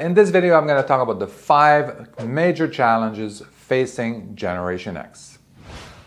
In this video, I'm going to talk about the 5 major challenges facing Generation X.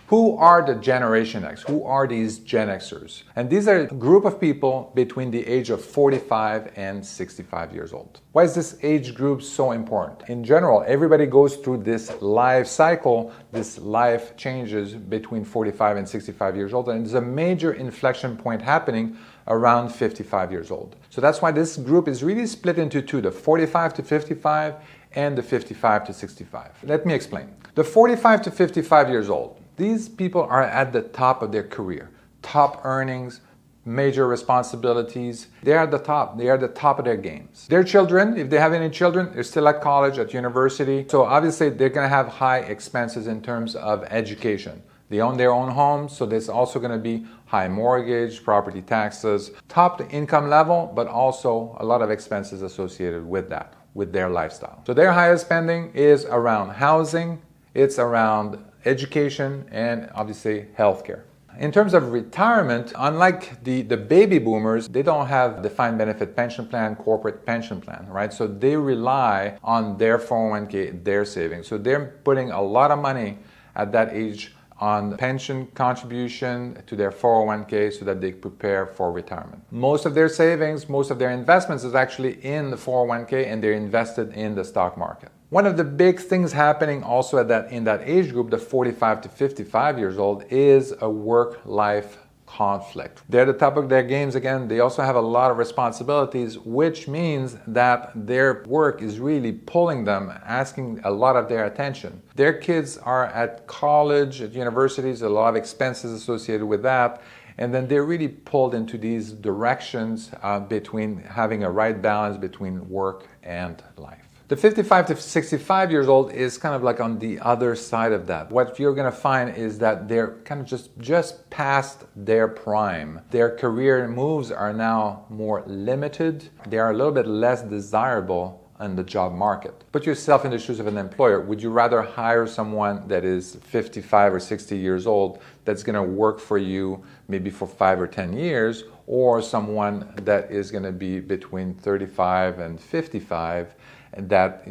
Who are the Generation X? Who are these Gen Xers? And these are a group of people between the age of 45 and 65 years old. Why is this age group so important? In general, everybody goes through this life cycle, this life changes between 45 and 65 years old, and there's a major inflection point happening around 55 years old. So that's why this group is really split into two, the 45 to 55 and the 55 to 65. Let me explain. The 45 to 55 years old, these people are at the top of their career, top earnings, major responsibilities. They are at the top. They are at the top of their games. Their children, if they have any children, they're still at college, at university. So obviously they're going to have high expenses in terms of education. They own their own homes, so there's also going to be high mortgage, property taxes, top income level, but also a lot of expenses associated with that, with their lifestyle. So their highest spending is around housing, it's around education, and obviously healthcare. In terms of retirement, unlike the baby boomers, they don't have defined benefit pension plan, corporate pension plan, right? So they rely on their 401k, their savings. So they're putting a lot of money at that age on pension contribution to their 401k so that they prepare for retirement. Most of their savings, most of their investments is actually in the 401k, and they're invested in the stock market. One of the big things happening also in that age group, the 45 to 55 years old, is a work-life conflict. They're at the top of their games again. They also have a lot of responsibilities, which means that their work is really pulling them, asking a lot of their attention. Their kids are at college, at universities, a lot of expenses associated with that. And then they're really pulled into these directions between having a right balance between work and life. The 55 to 65 years old is kind of like on the other side of that. What you're going to find is that they're kind of just past their prime. Their career moves are now more limited. They are a little bit less desirable in the job market. Put yourself in the shoes of an employer. Would you rather hire someone that is 55 or 60 years old that's going to work for you maybe for 5 or 10 years, or someone that is going to be between 35 and 55 and that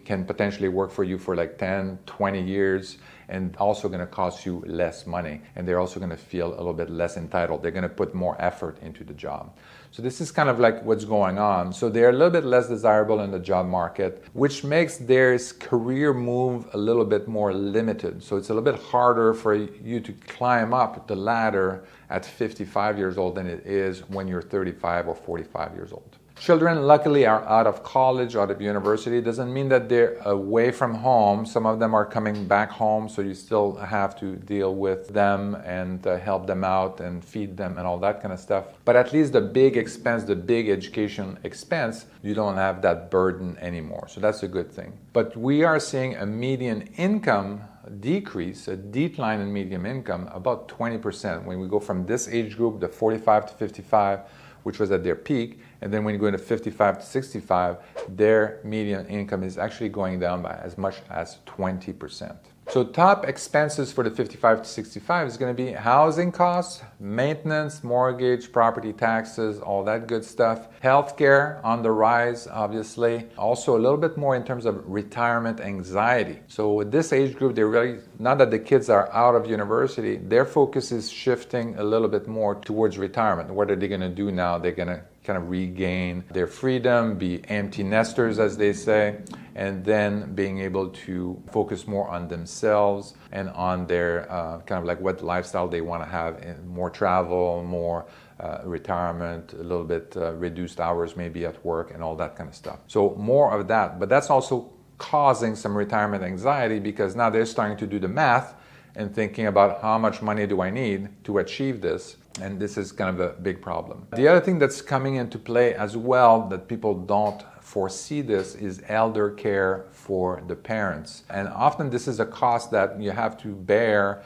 can potentially work for you for like 10, 20 years and also going to cost you less money, and they're also going to feel a little bit less entitled. They're going to put more effort into the job. So this is kind of like what's going on. So they're a little bit less desirable in the job market, which makes their career move a little bit more limited. So it's a little bit harder for you to climb up the ladder at 55 years old than it is when you're 35 or 45 years old. Children, luckily, are out of college, out of university. It doesn't mean that they're away from home. Some of them are coming back home, so you still have to deal with them and help them out and feed them and all that kind of stuff. But at least the big expense, the big education expense, you don't have that burden anymore. So that's a good thing. But we are seeing a median income decrease, a decline in median income, about 20%. When we go from this age group, the 45 to 55, which was at their peak, and then when you go into 55 to 65, their median income is actually going down by as much as 20%. So top expenses for the 55 to 65 is going to be housing costs, maintenance, mortgage, property taxes, all that good stuff. Healthcare on the rise, obviously. Also a little bit more in terms of retirement anxiety. So with this age group, they're really, now that the kids are out of university, their focus is shifting a little bit more towards retirement. What are they going to do now? They're going to kind of regain their freedom, be empty nesters, as they say, and then being able to focus more on themselves and on their kind of like what lifestyle they want to have, more travel, more retirement, a little bit reduced hours maybe at work and all that kind of stuff. So more of that, but that's also causing some retirement anxiety because now they're starting to do the math and thinking about how much money do I need to achieve this. And this is kind of a big problem. The other thing that's coming into play as well that people don't foresee this is elder care for the parents. And often this is a cost that you have to bear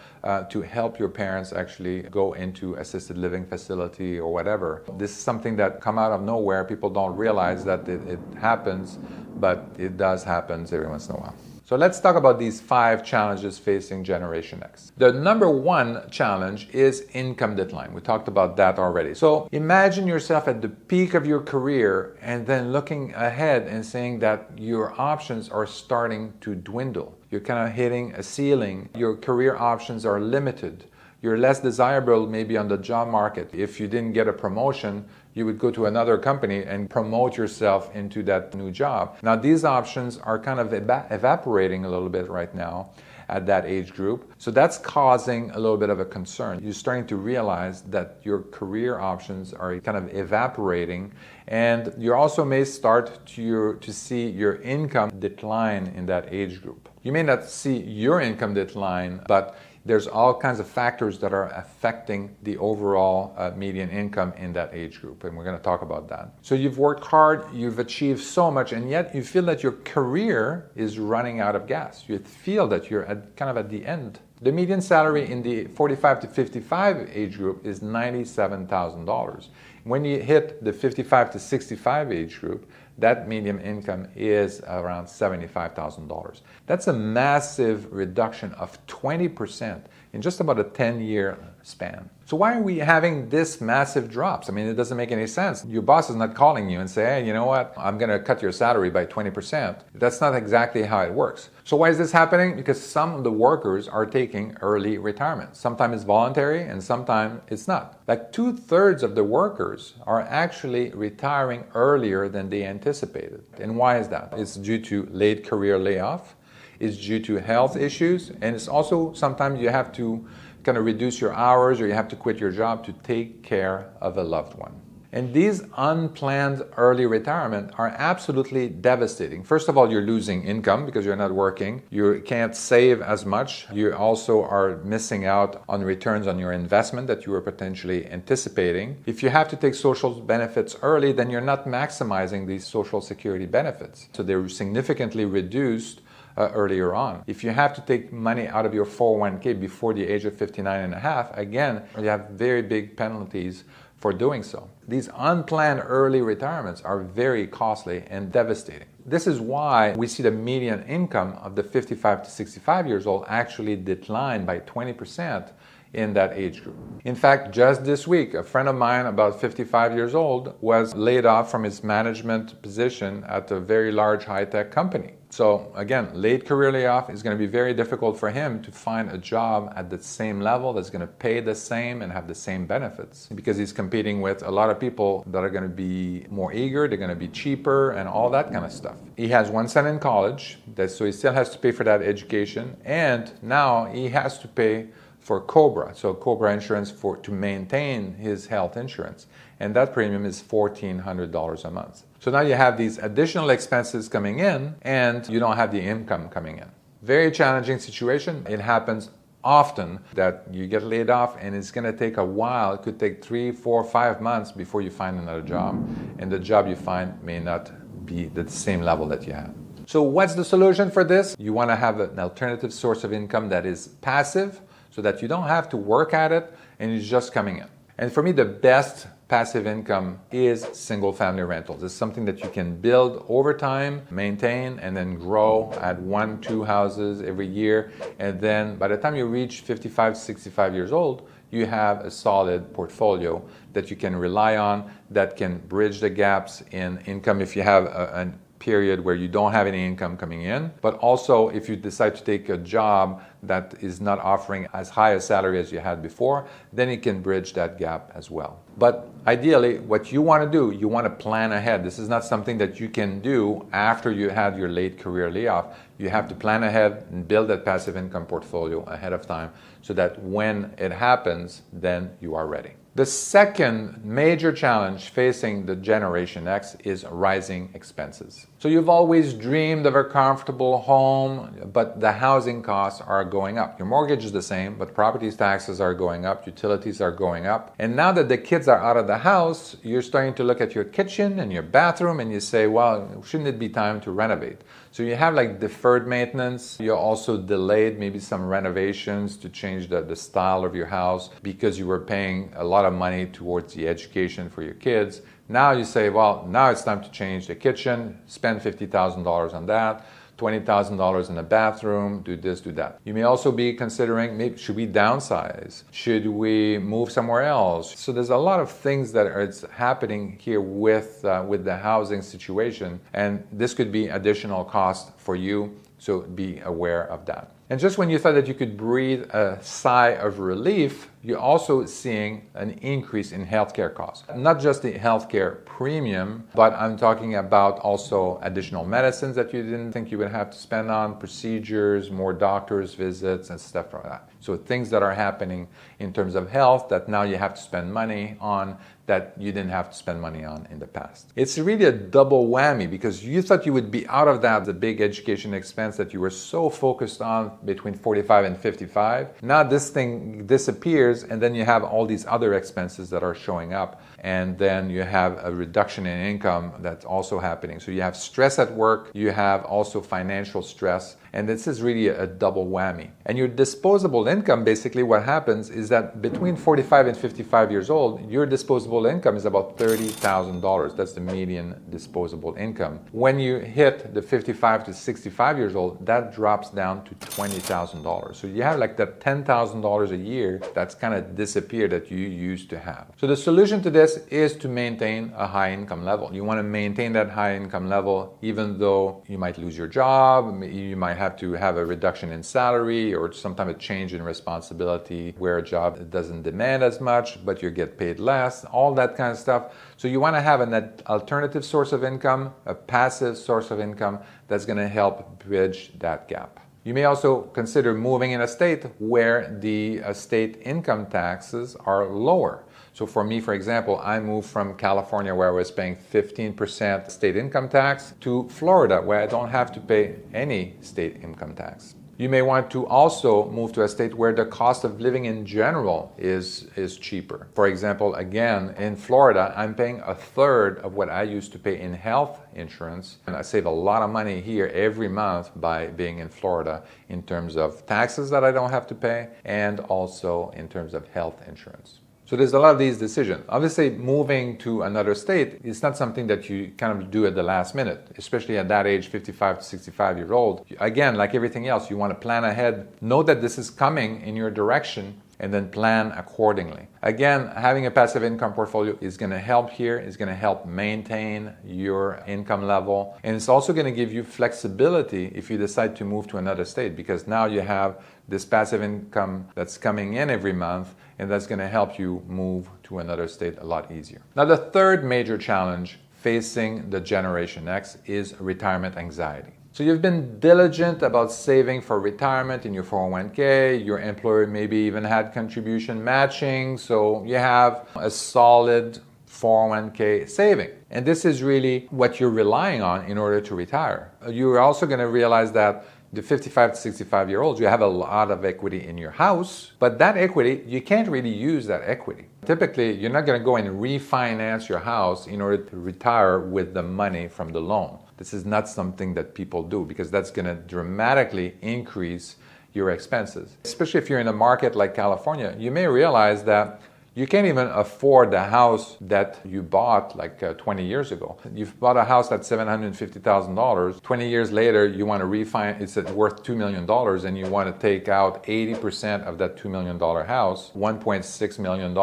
to help your parents actually go into assisted living facility or whatever. This is something that come out of nowhere. People don't realize that it happens, but it does happen every once in a while. So let's talk about these 5 challenges facing Generation X. The number 1 challenge is income decline. We talked about that already. So imagine yourself at the peak of your career and then looking ahead and saying that your options are starting to dwindle. You're kind of hitting a ceiling. Your career options are limited. You're less desirable maybe on the job market. If you didn't get a promotion, you would go to another company and promote yourself into that new job. Now, these options are kind of evaporating a little bit right now at that age group. So that's causing a little bit of a concern. You're starting to realize that your career options are kind of evaporating, and you also may start to see your income decline in that age group. You may not see your income decline, but there's all kinds of factors that are affecting the overall median income in that age group, and we're going to talk about that. So you've worked hard, you've achieved so much, and yet you feel that your career is running out of gas. You feel that you're kind of at the end. The median salary in the 45 to 55 age group is $97,000. When you hit the 55 to 65 age group, that median income is around $75,000. That's a massive reduction of 20% in just about a 10-year span. So why are we having this massive drops? I mean, it doesn't make any sense. Your boss is not calling you and say, hey, you know what? I'm going to cut your salary by 20%. That's not exactly how it works. So why is this happening? Because some of the workers are taking early retirement. Sometimes it's voluntary and sometimes it's not. Like 2/3 of the workers are actually retiring earlier than they anticipated. And why is that? It's due to late career layoff. It's due to health issues. And it's also sometimes you have to kind of reduce your hours or you have to quit your job to take care of a loved one. And these unplanned early retirement are absolutely devastating. First of all, you're losing income because you're not working. You can't save as much. You also are missing out on returns on your investment that you were potentially anticipating. If you have to take social benefits early, then you're not maximizing these social security benefits. So they're significantly reduced earlier on. If you have to take money out of your 401k before the age of 59 and a half, again, you have very big penalties for doing so. These unplanned early retirements are very costly and devastating. This is why we see the median income of the 55 to 65 years old actually decline by 20% in that age group. In fact, just this week, a friend of mine, about 55 years old, was laid off from his management position at a very large high-tech company. So again, late career layoff is going to be very difficult for him to find a job at the same level that's going to pay the same and have the same benefits, because he's competing with a lot of people that are going to be more eager, they're going to be cheaper, and all that kind of stuff. He has one son in college, so he still has to pay for that education, and now he has to pay for COBRA, so COBRA insurance to maintain his health insurance. And that premium is $1,400 a month. So now you have these additional expenses coming in and you don't have the income coming in. Very challenging situation. It happens often that you get laid off and it's going to take a while. It could take 3, 4, 5 months before you find another job. And the job you find may not be the same level that you have. So what's the solution for this? You want to have an alternative source of income that is passive, so that you don't have to work at it and it's just coming in. And for me, the best passive income is single family rentals. It's something that you can build over time, maintain, and then grow at 1, 2 houses every year. And then by the time you reach 55, 65 years old, you have a solid portfolio that you can rely on, that can bridge the gaps in income if you have a period where you don't have any income coming in, but also if you decide to take a job that is not offering as high a salary as you had before, then it can bridge that gap as well. But ideally, what you want to do, you want to plan ahead. This is not something that you can do after you had your late career layoff. You have to plan ahead and build that passive income portfolio ahead of time so that when it happens, then you are ready. The second major challenge facing the Generation X is rising expenses. So you've always dreamed of a comfortable home, but the housing costs are going up. Your mortgage is the same, but property taxes are going up, utilities are going up. And now that the kids are out of the house, you're starting to look at your kitchen and your bathroom and you say, well, shouldn't it be time to renovate? So you have like deferred maintenance. You also delayed maybe some renovations to change the style of your house because you were paying a lot of money towards the education for your kids. Now you say, well, now it's time to change the kitchen, spend $50,000 on that, $20,000 in a bathroom, do this, do that. You may also be considering, maybe should we downsize? Should we move somewhere else? So there's a lot of things that are happening here with the housing situation, and this could be additional cost for you, so be aware of that. And just when you thought that you could breathe a sigh of relief, you're also seeing an increase in healthcare costs. Not just the healthcare premium, but I'm talking about also additional medicines that you didn't think you would have to spend on, procedures, more doctors' visits, and stuff like that. So things that are happening in terms of health that now you have to spend money on that you didn't have to spend money on in the past. It's really a double whammy because you thought you would be out of that, the big education expense that you were so focused on between 45 and 55. Now this thing disappears, and then you have all these other expenses that are showing up, and then you have a reduction in income that's also happening. So you have stress at work, you have also financial stress, and this is really a double whammy. And your disposable income, basically what happens is that between 45 and 55 years old, your disposable income is about $30,000. That's the median disposable income. When you hit the 55 to 65 years old, that drops down to $20,000. So you have like that $10,000 a year that's kind of disappeared that you used to have. So the solution to this is to maintain a high income level. You want to maintain that high income level even though you might lose your job, you might have to have a reduction in salary or sometimes a change in responsibility where a job doesn't demand as much but you get paid less, all that kind of stuff. So you want to have an alternative source of income, a passive source of income that's going to help bridge that gap. You may also consider moving in a state where the state income taxes are lower. So for me, for example, I moved from California where I was paying 15% state income tax to Florida where I don't have to pay any state income tax. You may want to also move to a state where the cost of living in general is cheaper. For example, again, in Florida, I'm paying a third of what I used to pay in health insurance. And I save a lot of money here every month by being in Florida in terms of taxes that I don't have to pay and also in terms of health insurance. So there's a lot of these decisions. Obviously, moving to another state is not something that you kind of do at the last minute, especially at that age, 55 to 65 years old. Again, like everything else, you want to plan ahead, know that this is coming in your direction, and then plan accordingly. Again, having a passive income portfolio is going to help here. It's going to help maintain your income level. And it's also going to give you flexibility if you decide to move to another state because now you have this passive income that's coming in every month, and that's going to help you move to another state a lot easier. Now, the third major challenge facing the Generation X is retirement anxiety. So you've been diligent about saving for retirement in your 401k, your employer maybe even had contribution matching, so you have a solid 401k saving. And this is really what you're relying on in order to retire. You're also going to realize that the 55 to 65 year olds, you have a lot of equity in your house, but that equity, you can't really use that equity. Typically, you're not going to go and refinance your house in order to retire with the money from the loan. This is not something that people do because that's going to dramatically increase your expenses. Especially if you're in a market like California, you may realize that you can't even afford the house that you bought like 20 years ago. You've bought a house that's $750,000. 20 years later, you want to refinance, it's worth $2 million, and you want to take out 80% of that $2 million house, $1.6 million,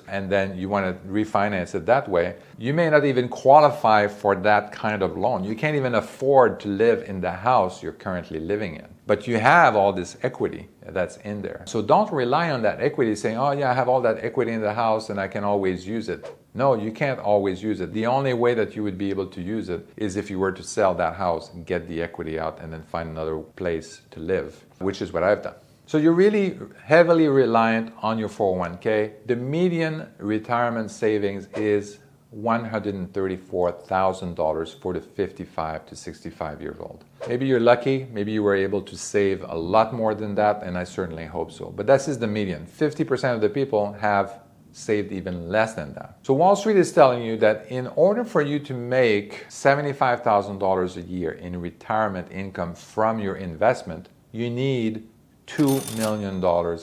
and then you want to refinance it that way. You may not even qualify for that kind of loan. You can't even afford to live in the house you're currently living in. But you have all this equity that's in there. So don't rely on that equity saying, oh yeah, I have all that equity in the house and I can always use it. No, you can't always use it. The only way that you would be able to use it is if you were to sell that house, get the equity out, and then find another place to live, which is what I've done. So you're really heavily reliant on your 401k. The median retirement savings is $134,000 for the 55 to 65 years old. Maybe you're lucky, maybe you were able to save a lot more than that, and I certainly hope so. But this is the median. 50% of the people have saved even less than that. So Wall Street is telling you that in order for you to make $75,000 a year in retirement income from your investment, you need $2 million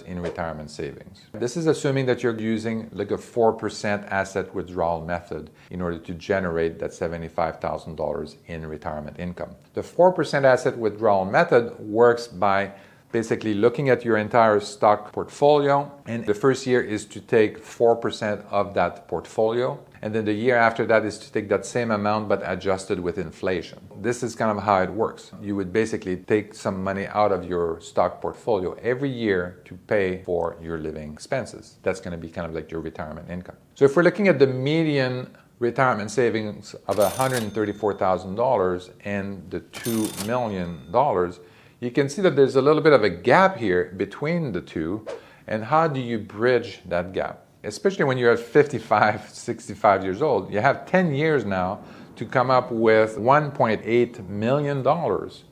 in retirement savings. This is assuming that you're using like a 4% asset withdrawal method in order to generate that $75,000 in retirement income. The 4% asset withdrawal method works by basically looking at your entire stock portfolio, and the first year is to take 4% of that portfolio, and then the year after that is to take that same amount but adjusted with inflation. This is kind of how it works. You would basically take some money out of your stock portfolio every year to pay for your living expenses. That's going to be kind of like your retirement income. So if we're looking at the median retirement savings of $134,000 and the $2 million, you can see that there's a little bit of a gap here between the two. And how do you bridge that gap? Especially when you're at 55, 65 years old, you have 10 years now to come up with $1.8 million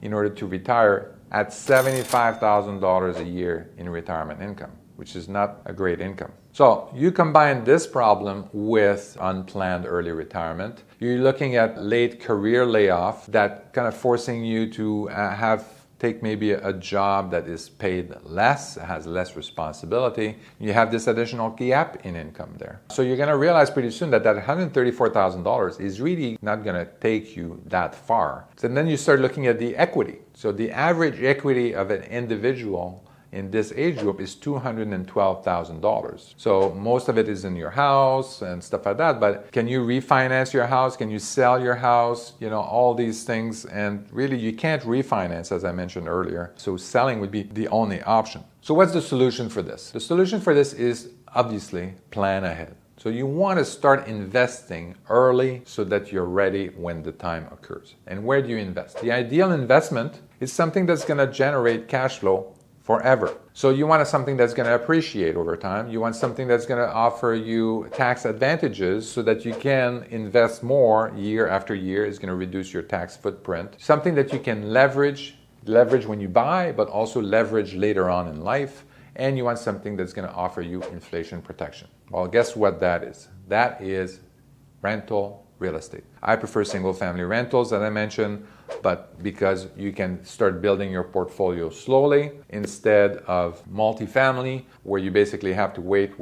in order to retire at $75,000 a year in retirement income, which is not a great income. So you combine this problem with unplanned early retirement. You're looking at late career layoff that kind of forcing you to take maybe a job that is paid less, has less responsibility. You have this additional gap in income there. So you're going to realize pretty soon that $134,000 is really not going to take you that far. So then you start looking at the equity. So the average equity of an individual in this age group is $212,000. So most of it is in your house and stuff like that, but can you refinance your house? Can you sell your house? You know, all these things, and really you can't refinance, as I mentioned earlier. So selling would be the only option. So what's the solution for this? The solution for this is obviously plan ahead. So you want to start investing early so that you're ready when the time occurs. And where do you invest? The ideal investment is something that's going to generate cash flow forever. So you want something that's going to appreciate over time. You want something that's going to offer you tax advantages so that you can invest more year after year. It's going to reduce your tax footprint. Something that you can leverage when you buy, but also leverage later on in life. And you want something that's going to offer you inflation protection. Well, guess what that is? That is rental real estate. I prefer single family rentals, as I mentioned, but because you can start building your portfolio slowly instead of multifamily, where you basically have to wait,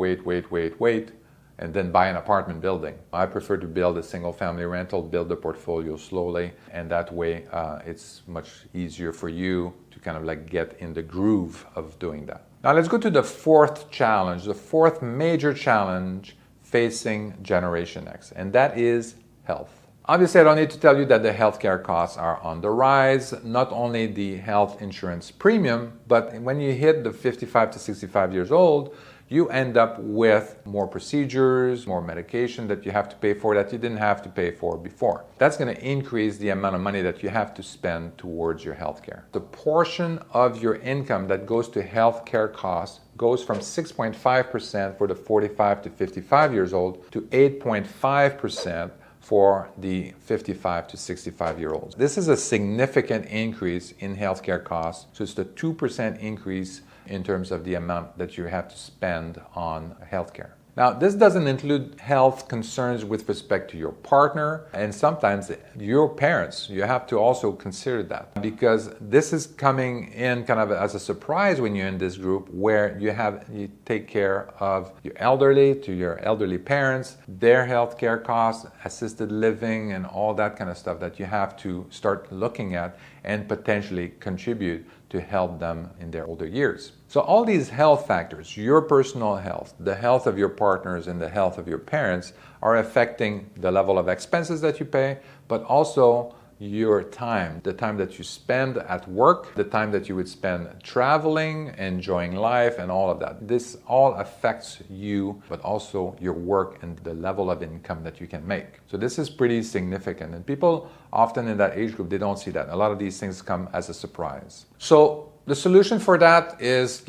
and then buy an apartment building. I prefer to build a single family rental, build the portfolio slowly, and that way it's much easier for you to kind of like get in the groove of doing that. Now let's go to the fourth challenge, the fourth major challenge facing Generation X, and that is health. Obviously, I don't need to tell you that the healthcare costs are on the rise, not only the health insurance premium, but when you hit the 55 to 65 years old, you end up with more procedures, more medication that you have to pay for that you didn't have to pay for before. That's going to increase the amount of money that you have to spend towards your healthcare. The portion of your income that goes to healthcare costs goes from 6.5% for the 45 to 55 years old to 8.5% for the 55 to 65-year-olds. This is a significant increase in healthcare costs. So it's the 2% increase in terms of the amount that you have to spend on healthcare. Now, this doesn't include health concerns with respect to your partner and sometimes your parents. You have to also consider that because this is coming in kind of as a surprise when you're in this group where you take care of your elderly parents, their healthcare costs, assisted living, and all that kind of stuff that you have to start looking at and potentially contribute to help them in their older years. So all these health factors, your personal health, the health of your partners, and the health of your parents are affecting the level of expenses that you pay, but also your time, the time that you spend at work, the time that you would spend traveling, enjoying life, and all of that. This all affects you, but also your work and the level of income that you can make. So this is pretty significant. And people often in that age group, they don't see that. A lot of these things come as a surprise. So the solution for that is,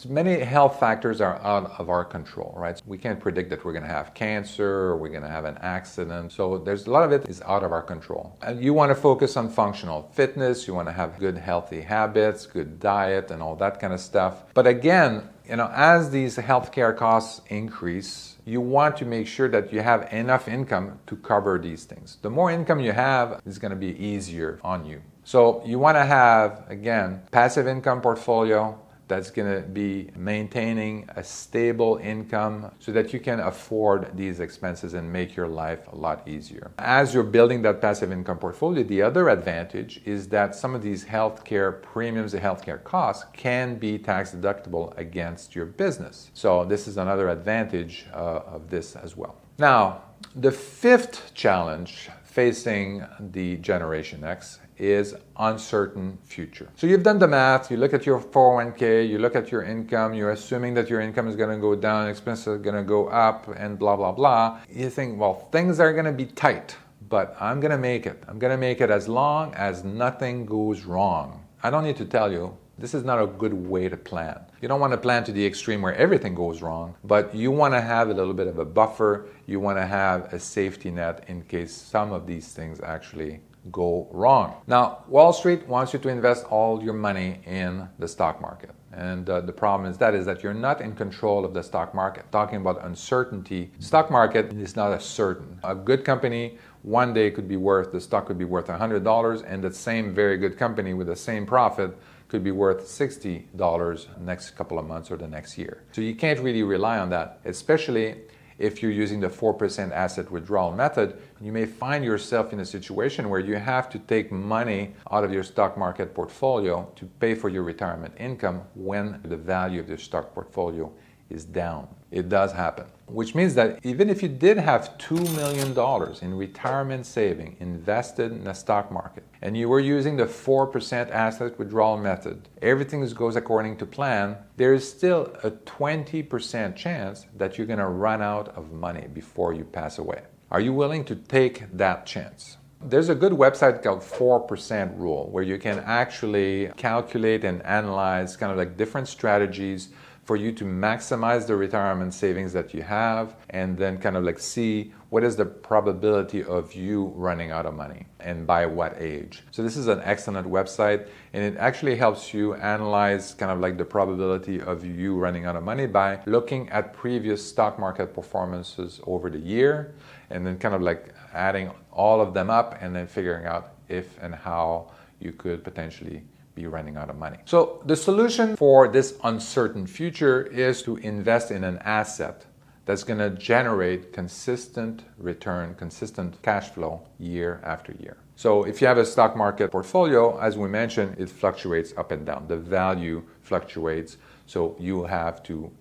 many health factors are out of our control, right? We can't predict that we're going to have cancer or we're going to have an accident. So there's a lot of it is out of our control. And you want to focus on functional fitness. You want to have good healthy habits, good diet, and all that kind of stuff. But again, as these healthcare costs increase, you want to make sure that you have enough income to cover these things. The more income you have, it's going to be easier on you. So you want to have, again, passive income portfolio, that's going to be maintaining a stable income so that you can afford these expenses and make your life a lot easier. As you're building that passive income portfolio, the other advantage is that some of these healthcare premiums, the healthcare costs, can be tax deductible against your business. So this is another advantage of this as well. Now, the fifth challenge facing the Generation X is uncertain future. So you've done the math, you look at your 401k, you look at your income, you're assuming that your income is going to go down, expenses are going to go up, and blah, blah, blah. You think, well, things are going to be tight, but I'm going to make it. I'm going to make it as long as nothing goes wrong. I don't need to tell you, this is not a good way to plan. You don't want to plan to the extreme where everything goes wrong, but you want to have a little bit of a buffer. You want to have a safety net in case some of these things actually go wrong. Now, Wall Street wants you to invest all your money in the stock market. And the problem is that you're not in control of the stock market. Talking about uncertainty, stock market is not as certain. A good company one day could be worth, the stock could be worth $100, and the same very good company with the same profit could be worth $60 next couple of months or the next year. So you can't really rely on that, especially if you're using the 4% asset withdrawal method. You may find yourself in a situation where you have to take money out of your stock market portfolio to pay for your retirement income when the value of your stock portfolio is down. It does happen. Which means that even if you did have $2 million in retirement saving invested in the stock market and you were using the 4% asset withdrawal method, everything goes according to plan, there is still a 20% chance that you're going to run out of money before you pass away. Are you willing to take that chance? There's a good website called 4% Rule where you can actually calculate and analyze kind of like different strategies for you to maximize the retirement savings that you have and then kind of like see what is the probability of you running out of money and by what age. So this is an excellent website and it actually helps you analyze kind of like the probability of you running out of money by looking at previous stock market performances over the year and then kind of like adding all of them up and then figuring out if and how you could potentially be running out of money. So the solution for this uncertain future is to invest in an asset that's going to generate consistent return, consistent cash flow year after year. So if you have a stock market portfolio, as we mentioned, it fluctuates up and down. The value fluctuates. So you have to,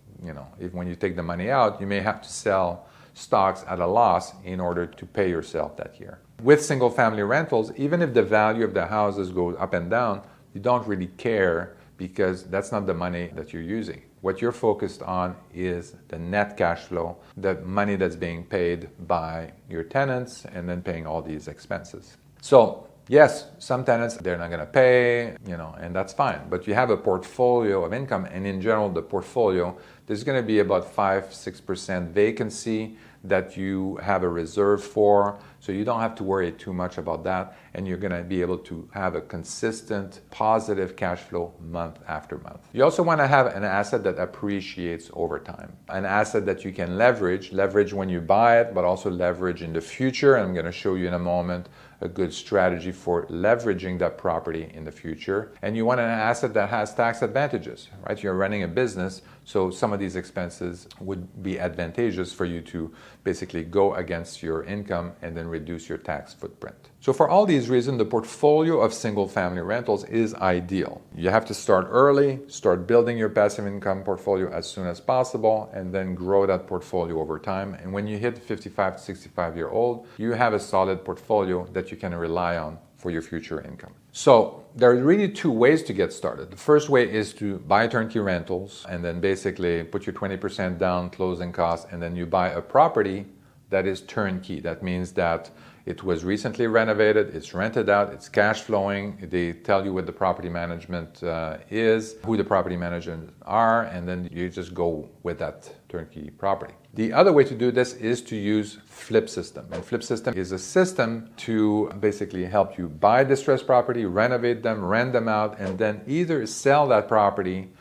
when you take the money out, you may have to sell stocks at a loss in order to pay yourself that year. With single family rentals, even if the value of the houses goes up and down, you don't really care because that's not the money that you're using. What you're focused on is the net cash flow, the money that's being paid by your tenants and then paying all these expenses. So yes, some tenants, they're not going to pay, and that's fine. But you have a portfolio of income and in general, the portfolio, there's going to be about 5-6% vacancy that you have a reserve for. So you don't have to worry too much about that. And you're going to be able to have a consistent positive cash flow month after month. You also want to have an asset that appreciates over time. An asset that you can leverage when you buy it, but also leverage in the future. And I'm going to show you in a moment a good strategy for leveraging that property in the future. And you want an asset that has tax advantages, right? You're running a business, so some of these expenses would be advantageous for you to basically go against your income and then reduce your tax footprint. So for all these reasons, the portfolio of single family rentals is ideal. You have to start early, start building your passive income portfolio as soon as possible, and then grow that portfolio over time. And when you hit 55 to 65 years old, you have a solid portfolio that you can rely on for your future income. So there are really two ways to get started. The first way is to buy turnkey rentals and then basically put your 20% down, closing costs, and then you buy a property that is turnkey. That means that it was recently renovated, it's rented out, it's cash flowing. They tell you what the property management is, who the property managers are, and then you just go with that turnkey property. The other way to do this is to use flip system. And flip system is a system to basically help you buy distressed property, renovate them, rent them out, and then either sell that property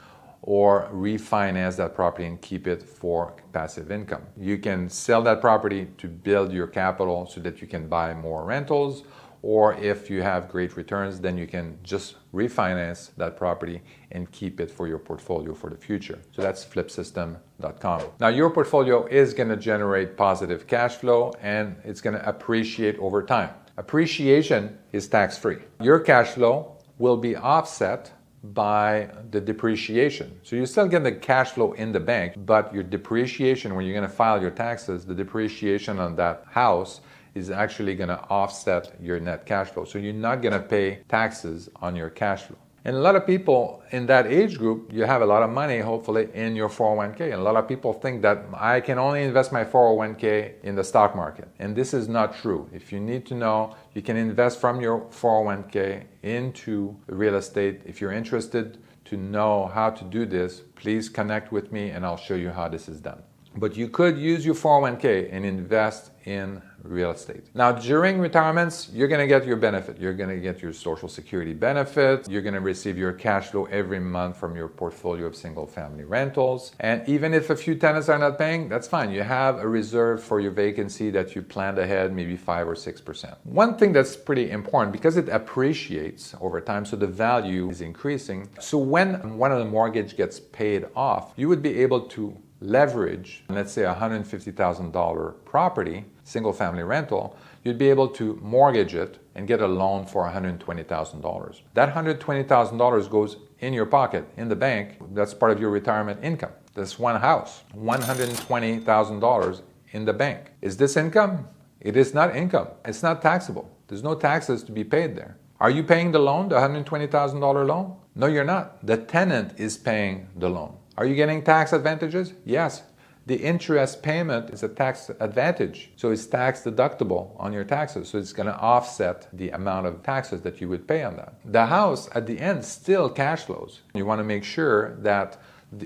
or refinance that property and keep it for passive income. You can sell that property to build your capital so that you can buy more rentals, or if you have great returns, then you can just refinance that property and keep it for your portfolio for the future. So that's flipsystem.com. Now your portfolio is going to generate positive cash flow and it's going to appreciate over time. Appreciation is tax-free. Your cash flow will be offset by the depreciation. So you still get the cash flow in the bank, but your depreciation, when you're going to file your taxes, the depreciation on that house is actually going to offset your net cash flow. So you're not going to pay taxes on your cash flow. And a lot of people in that age group, you have a lot of money, hopefully, in your 401k. And a lot of people think that I can only invest my 401k in the stock market. And this is not true. If you need to know, you can invest from your 401k into real estate. If you're interested to know how to do this, please connect with me and I'll show you how this is done. But you could use your 401k and invest in real estate. Now, during retirements, you're going to get your benefit. You're going to get your Social Security benefits. You're going to receive your cash flow every month from your portfolio of single-family rentals. And even if a few tenants are not paying, that's fine. You have a reserve for your vacancy that you planned ahead, maybe 5 or 6%. One thing that's pretty important, because it appreciates over time, so the value is increasing. So when one of the mortgage gets paid off, you would be able to leverage, let's say $150,000 property, single family rental, you'd be able to mortgage it and get a loan for $120,000. That $120,000 goes in your pocket, in the bank. That's part of your retirement income. That's one house, $120,000 in the bank. Is this income? It is not income. It's not taxable. There's no taxes to be paid there. Are you paying the loan, the $120,000 loan? No, you're not. The tenant is paying the loan. Are you getting tax advantages? Yes. The interest payment is a tax advantage. So it's tax deductible on your taxes. So it's going to offset the amount of taxes that you would pay on that. The house at the end still cash flows. You want to make sure that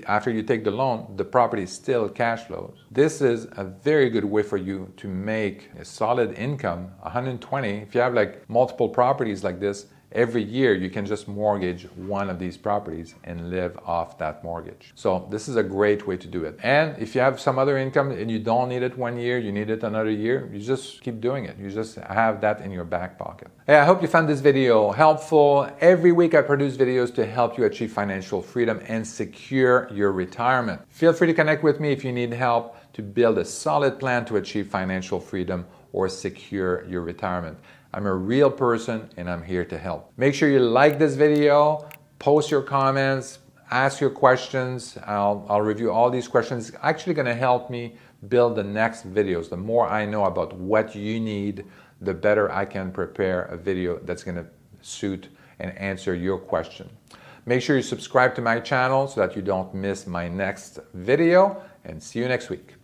after you take the loan, the property still cash flows. This is a very good way for you to make a solid income, 120. If you have like multiple properties like this, every year you can just mortgage one of these properties and live off that mortgage. So this is a great way to do it. And if you have some other income and you don't need it 1 year, you need it another year, you just keep doing it. You just have that in your back pocket. Hey, I hope you found this video helpful. Every week I produce videos to help you achieve financial freedom and secure your retirement. Feel free to connect with me if you need help to build a solid plan to achieve financial freedom or secure your retirement. I'm a real person and I'm here to help. Make sure you like this video, post your comments, ask your questions. I'll review all these questions. It's actually going to help me build the next videos. The more I know about what you need, the better I can prepare a video that's going to suit and answer your question. Make sure you subscribe to my channel so that you don't miss my next video, and see you next week.